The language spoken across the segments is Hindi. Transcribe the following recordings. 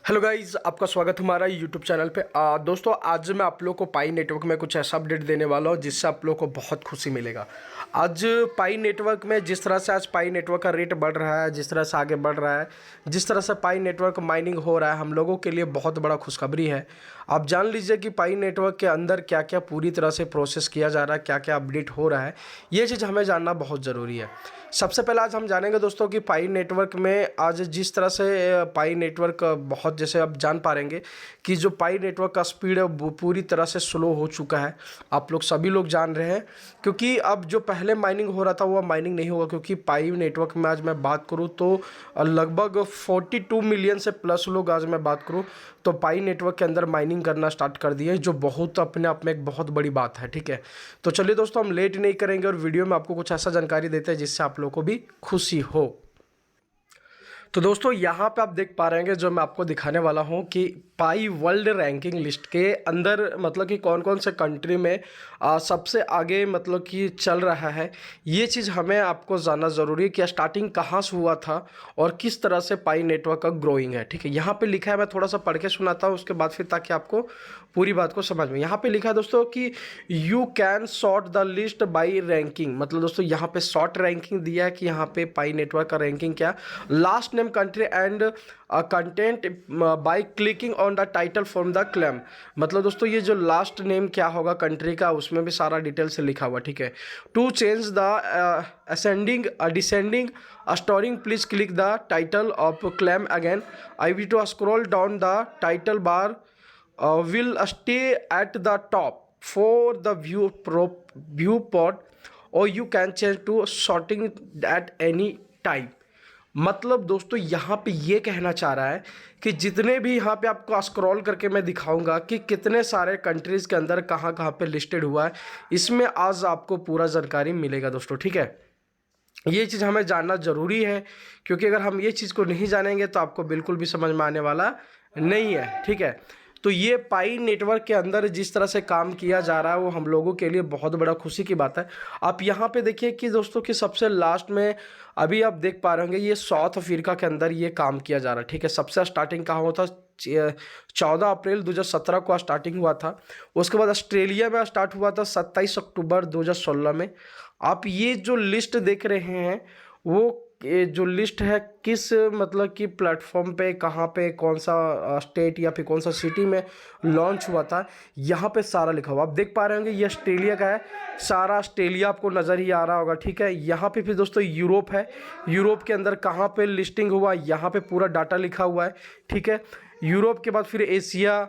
हेलो गाइस, आपका स्वागत हमारा यूट्यूब चैनल पे। दोस्तों, आज मैं आप लोग को पाई नेटवर्क में कुछ ऐसा अपडेट देने वाला हूँ जिससे आप लोग को बहुत खुशी मिलेगा। आज पाई नेटवर्क में जिस तरह से आज पाई नेटवर्क का रेट बढ़ रहा है, जिस तरह से आगे बढ़ रहा है, जिस तरह से पाई नेटवर्क माइनिंग हो रहा है, हम लोगों के लिए बहुत बड़ा खुशखबरी है। आप जान लीजिए कि पाई नेटवर्क के अंदर क्या क्या पूरी तरह से प्रोसेस किया जा रहा है, क्या क्या अपडेट हो रहा है, ये चीज़ हमें जानना बहुत ज़रूरी है। सबसे पहले आज हम जानेंगे दोस्तों कि पाई नेटवर्क में आज जिस तरह से पाई नेटवर्क बहुत, जैसे आप जान पा रहेंगे कि जो पाई नेटवर्क का स्पीड है वो पूरी तरह से स्लो हो चुका है। आप लोग सभी लोग जान रहे हैं, क्योंकि अब जो पहले माइनिंग हो रहा था वो माइनिंग नहीं होगा, क्योंकि पाई नेटवर्क में आज मैं बात करूँ तो लगभग 42 मिलियन से प्लस लोग, आज मैं बात करूँ तो पाई नेटवर्क के अंदर माइनिंग करना स्टार्ट कर दिए, जो बहुत अपने आप में एक बहुत बड़ी बात है। ठीक है, तो चलिए दोस्तों, हम लेट नहीं करेंगे और वीडियो में आपको कुछ ऐसा जानकारी देते हैं जिससे आप लोगों को भी खुशी हो। तो दोस्तों, यहाँ पे आप देख पा रहे हैं जो मैं आपको दिखाने वाला हूँ कि पाई वर्ल्ड रैंकिंग लिस्ट के अंदर मतलब कि कौन कौन से कंट्री में सबसे आगे मतलब कि चल रहा है। ये चीज़ हमें आपको जानना ज़रूरी है कि स्टार्टिंग कहाँ से हुआ था और किस तरह से पाई नेटवर्क का ग्रोइंग है। ठीक है, यहाँ पे लिखा है, मैं थोड़ा सा पढ़ के सुनाता हूँ उसके बाद फिर, ताकि आपको पूरी बात को समझ में। यहाँ पे लिखा है दोस्तों कि you can sort the list by ranking. मतलब दोस्तों, यहाँ पे शॉर्ट रैंकिंग दिया है कि यहाँ पे पाई नेटवर्क का रैंकिंग क्या, last name country and content by clicking on the title from the claim. मतलब दोस्तों, ये जो लास्ट नेम क्या होगा कंट्री का, उसमें भी सारा डिटेल से लिखा हुआ। ठीक है, to change the ascending descending storing please click the title of claim again. I will to scroll down the title bar will stay at the top for the viewport, or you can change to sorting at any time। मतलब दोस्तों, यहाँ पे ये कहना चाह रहा है कि जितने भी यहाँ पे आपको स्क्रॉल करके मैं दिखाऊंगा कि कितने सारे कंट्रीज़ के अंदर कहाँ कहाँ पे लिस्टेड हुआ है, इसमें आज आपको पूरा जानकारी मिलेगा दोस्तों। ठीक है, ये चीज़ हमें जानना ज़रूरी है, क्योंकि अगर हम ये चीज़ को नहीं जानेंगे तो आपको बिल्कुल भी समझ में आने वाला नहीं है। ठीक है, तो ये पाई नेटवर्क के अंदर जिस तरह से काम किया जा रहा है वो हम लोगों के लिए बहुत बड़ा खुशी की बात है। आप यहाँ पे देखिए कि दोस्तों, कि सबसे लास्ट में अभी आप देख पा रहे होंगे ये साउथ अफ्रीका के अंदर ये काम किया जा रहा है। ठीक है, सबसे स्टार्टिंग कहाँ हुआ था, 14 अप्रैल 2017 को स्टार्टिंग हुआ था। उसके बाद ऑस्ट्रेलिया में स्टार्ट हुआ था 27 अक्टूबर 2016 में। आप ये जो लिस्ट देख रहे हैं वो ये जो लिस्ट है किस मतलब कि प्लेटफॉर्म पे, कहाँ पे, कौन सा स्टेट या फिर कौन सा सिटी में लॉन्च हुआ था, यहाँ पे सारा लिखा हुआ आप देख पा रहे होंगे। ये ऑस्ट्रेलिया का है, सारा ऑस्ट्रेलिया आपको नज़र ही आ रहा होगा। ठीक है, यहाँ पे फिर दोस्तों यूरोप है, यूरोप के अंदर कहाँ पे लिस्टिंग हुआ, यहाँ पे पूरा डाटा लिखा हुआ है। ठीक है, यूरोप के बाद फिर एशिया,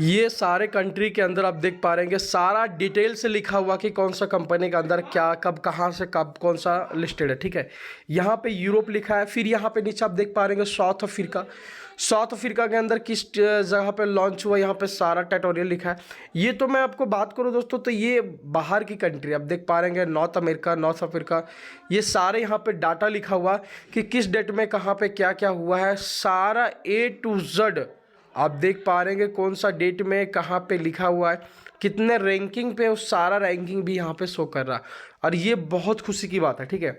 ये सारे कंट्री के अंदर आप देख पा रहे हैं सारा डिटेल से लिखा हुआ कि कौन सा कंपनी के अंदर क्या, कब, कहाँ से कब, कौन सा लिस्टेड है। ठीक है, यहाँ पे यूरोप लिखा है। फिर यहाँ पे नीचे आप देख पा रहे हैं साउथ अफ्रीका, साउथ अफ्रीका के अंदर किस जगह पे लॉन्च हुआ, यहाँ पे सारा ट्यूटोरियल लिखा है। ये तो मैं आपको बात करूँ दोस्तों, तो ये बाहर की कंट्री आप देख पा रहे हैं, नॉर्थ अमेरिका, नॉर्थ अफ्रीका, ये सारे यहाँ पे डाटा लिखा हुआ कि किस डेट में कहाँ पे क्या क्या हुआ है, सारा A to Z आप देख पा रहे हैं कौन सा डेट में कहाँ पे लिखा हुआ है, कितने रैंकिंग पे, उस सारा रैंकिंग भी यहाँ पे शो कर रहा है, और ये बहुत खुशी की बात है। ठीक है,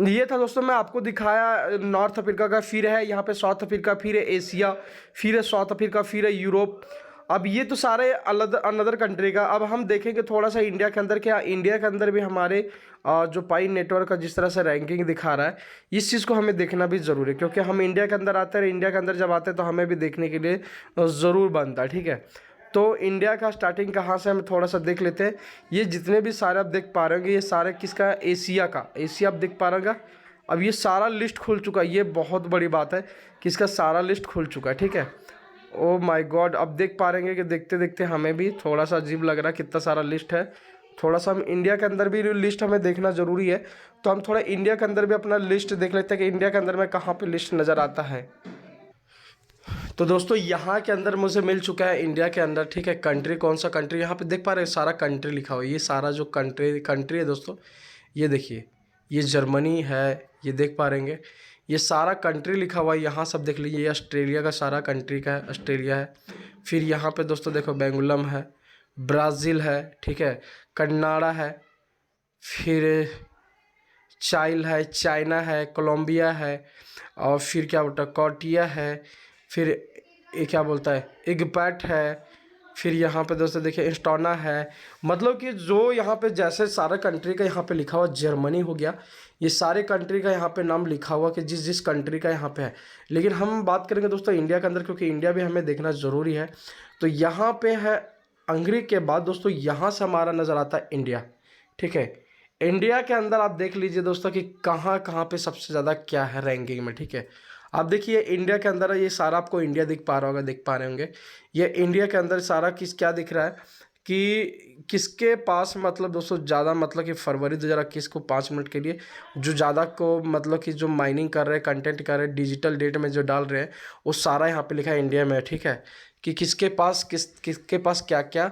ये था दोस्तों, मैं आपको दिखाया नॉर्थ अफ्रीका का, फिर है यहाँ पे साउथ अफ्रीका, फिर है एशिया, फिर है साउथ अफ्रीका, फिर है यूरोप। अब ये तो सारे अलग अनदर कंट्री का। अब हम देखेंगे थोड़ा सा इंडिया के अंदर, क्या इंडिया के अंदर भी हमारे जो पाई नेटवर्क का जिस तरह से रैंकिंग दिखा रहा है, इस चीज़ को हमें देखना भी ज़रूरी है, क्योंकि हम इंडिया के अंदर आते हैं, इंडिया के अंदर जब आते हैं तो हमें भी देखने के लिए ज़रूर बनता है। ठीक है, तो इंडिया का स्टार्टिंग कहाँ से हम थोड़ा सा देख लेते हैं। ये जितने भी सारे आप देख पा रहे होंगे, ये सारे किसका, एशिया का, एशिया आप देख पा रहे होंगे। अब ये सारा लिस्ट खुल चुका है, ये बहुत बड़ी बात है कि इसका सारा लिस्ट खुल चुका है। ठीक है, ओ माय गॉड, अब देख पा रहे हैं कि देखते देखते हमें भी थोड़ा सा अजीब लग रहा है कितना सारा लिस्ट है। थोड़ा सा हम इंडिया के अंदर भी लिस्ट हमें देखना ज़रूरी है, तो हम थोड़ा इंडिया के अंदर भी अपना लिस्ट देख लेते हैं कि इंडिया के अंदर में कहाँ पे लिस्ट नज़र आता है। तो दोस्तों, यहाँ के अंदर मुझे मिल चुका है इंडिया के अंदर। ठीक है, कंट्री कौन सा कंट्री, यहाँ पे देख पा रहे हैं सारा कंट्री लिखा हुआ है। ये सारा जो कंट्री है दोस्तों, ये देखिए, ये जर्मनी है, ये देख पा रहेंगे, ये सारा कंट्री लिखा हुआ है। यहाँ सब देख लीजिए, ये ऑस्ट्रेलिया का सारा कंट्री का है, ऑस्ट्रेलिया है। फिर यहाँ पे दोस्तों देखो बेंगुलम है, ब्राज़ील है, ठीक है, कनाडा है, फिर चाइल है, चाइना है, कोलंबिया है, और फिर क्या बोलता है कॉटिया है, फिर ये क्या बोलता है इग्पैट है, फिर यहाँ पे दोस्तों देखिए इंस्टोना है। मतलब कि जो यहाँ पे जैसे सारा कंट्री का यहाँ पे लिखा हुआ, जर्मनी हो गया, ये सारे कंट्री का यहाँ पे नाम लिखा हुआ कि जिस जिस कंट्री का यहाँ पे है। लेकिन हम बात करेंगे दोस्तों इंडिया के अंदर, क्योंकि इंडिया भी हमें देखना ज़रूरी है। तो यहाँ पे है हंगरी के बाद दोस्तों यहाँ से हमारा नज़र आता है इंडिया। ठीक है, इंडिया के अंदर आप देख लीजिए दोस्तों कि कहाँ कहाँ पे सबसे ज़्यादा क्या है रैंकिंग में। ठीक है, आप देखिए इंडिया के अंदर ये सारा आपको इंडिया दिख पा रहा होगा, दिख पा रहे होंगे। ये इंडिया के अंदर सारा क्या दिख रहा है कि किसके पास मतलब दोस्तों ज़्यादा, मतलब कि फरवरी 2021 को 5 मिनट के लिए जो ज़्यादा को मतलब कि जो माइनिंग कर रहे हैं, कंटेंट कर रहे हैं, डिजिटल डेट में जो डाल रहे हैं, वो सारा यहाँ पे लिखा है इंडिया में। ठीक है, कि किसके पास किसके पास क्या क्या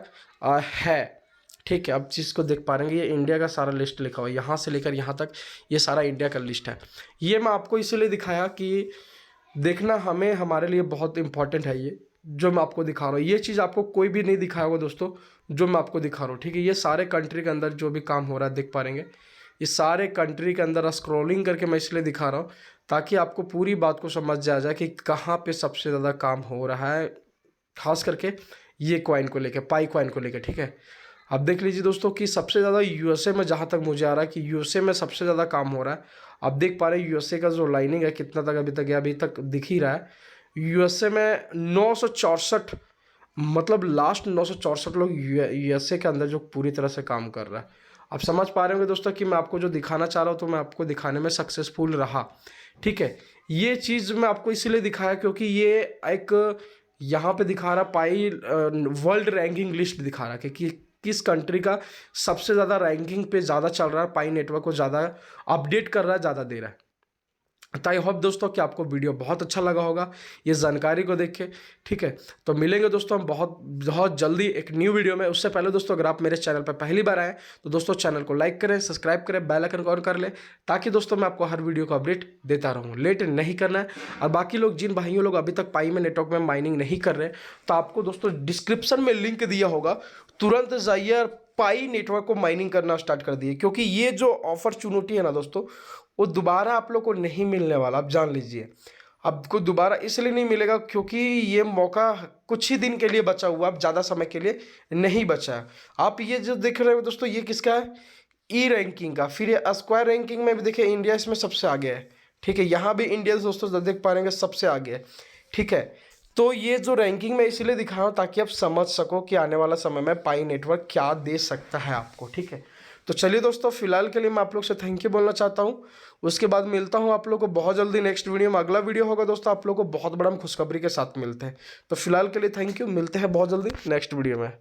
है। ठीक है, अब चीज़ को देख पा रहे हैं, ये इंडिया का सारा लिस्ट लिखा हुआ है, यहाँ से लेकर यहाँ तक ये सारा इंडिया का लिस्ट है। ये मैं आपको इसीलिए दिखाया कि देखना हमें हमारे लिए बहुत इंपॉर्टेंट है। ये जो मैं आपको दिखा रहा हूँ, ये चीज़ आपको कोई भी नहीं दिखाया होगा दोस्तों, जो मैं आपको दिखा रहा हूँ। ठीक है, ये सारे कंट्री के अंदर जो भी काम हो रहा है देख पा रहेंगे, ये सारे कंट्री के अंदर स्क्रॉलिंग करके मैं इसलिए दिखा रहा हूँ ताकि आपको पूरी बात को समझ जाए कि कहाँ पे सबसे ज़्यादा काम हो रहा है, खास करके ये कॉइन को लेकर, पाई कॉइन को लेकर। ठीक है, अब देख लीजिए दोस्तों कि सबसे ज़्यादा यूएसए में, जहाँ तक मुझे आ रहा है कि यूएसए में सबसे ज़्यादा काम हो रहा है। आप देख पा रहे हैं यूएसए का जो लाइनिंग है कितना तक अभी तक गया, अभी तक दिख ही रहा है। यूएसए में 964, मतलब लास्ट 964 लोग यूएसए के अंदर जो पूरी तरह से काम कर रहा है। आप समझ पा रहे होंगे दोस्तों कि मैं आपको जो दिखाना चाह रहा हूँ तो मैं आपको दिखाने में सक्सेसफुल रहा। ठीक है, ये चीज़ मैं आपको इसीलिए दिखाया क्योंकि ये एक यहाँ पे दिखा रहा पाई वर्ल्ड रैंकिंग लिस्ट दिखा रहा है कि किस कंट्री का सबसे ज़्यादा रैंकिंग पे ज़्यादा चल रहा है, पाई नेटवर्क को ज़्यादा अपडेट कर रहा है, ज़्यादा दे रहा है। तो आई होप दोस्तों कि आपको वीडियो बहुत अच्छा लगा होगा ये जानकारी को देख के। ठीक है, तो मिलेंगे दोस्तों हम बहुत बहुत जल्दी एक न्यू वीडियो में। उससे पहले दोस्तों अगर आप मेरे चैनल पर पहली बार आए तो दोस्तों चैनल को लाइक करें, सब्सक्राइब करें, बेल आइकन को ऑन कर लें, ताकि दोस्तों मैं आपको हर वीडियो को अपडेट देता रहूँ। लेट नहीं करना है। और बाकी लोग, जिन भाइयों लोग अभी तक पाई में नेटवर्क में माइनिंग नहीं कर रहे, तो आपको दोस्तों डिस्क्रिप्शन में लिंक दिया होगा, तुरंत जाइए पाई नेटवर्क को माइनिंग करना स्टार्ट कर दिए, क्योंकि ये जो अपॉर्चुनिटी है ना दोस्तों, वो दोबारा आप लोग को नहीं मिलने वाला। आप जान लीजिए, आपको दोबारा इसलिए नहीं मिलेगा क्योंकि ये मौका कुछ ही दिन के लिए बचा हुआ, अब ज़्यादा समय के लिए नहीं बचा है। आप ये जो देख रहे हो दोस्तों, ये किसका है, ई रैंकिंग का। फिर ये स्क्वायर रैंकिंग में भी देखिए इंडिया इसमें सबसे आगे है। ठीक है, यहाँ भी इंडिया दोस्तों देख पा रहे सबसे आगे है। ठीक है, तो ये जो रैंकिंग मैं इसलिए दिखा हूँ ताकि आप समझ सको कि आने वाला समय में पाई नेटवर्क क्या दे सकता है आपको। ठीक है, तो चलिए दोस्तों, फिलहाल के लिए मैं आप लोग से थैंक यू बोलना चाहता हूँ। उसके बाद मिलता हूँ आप लोग को बहुत जल्दी नेक्स्ट वीडियो में। अगला वीडियो होगा दोस्तों, आप लोग को बहुत बड़ा हम खुशखबरी के साथ मिलते हैं। तो फिलहाल के लिए थैंक यू, मिलते हैं बहुत जल्दी नेक्स्ट वीडियो में।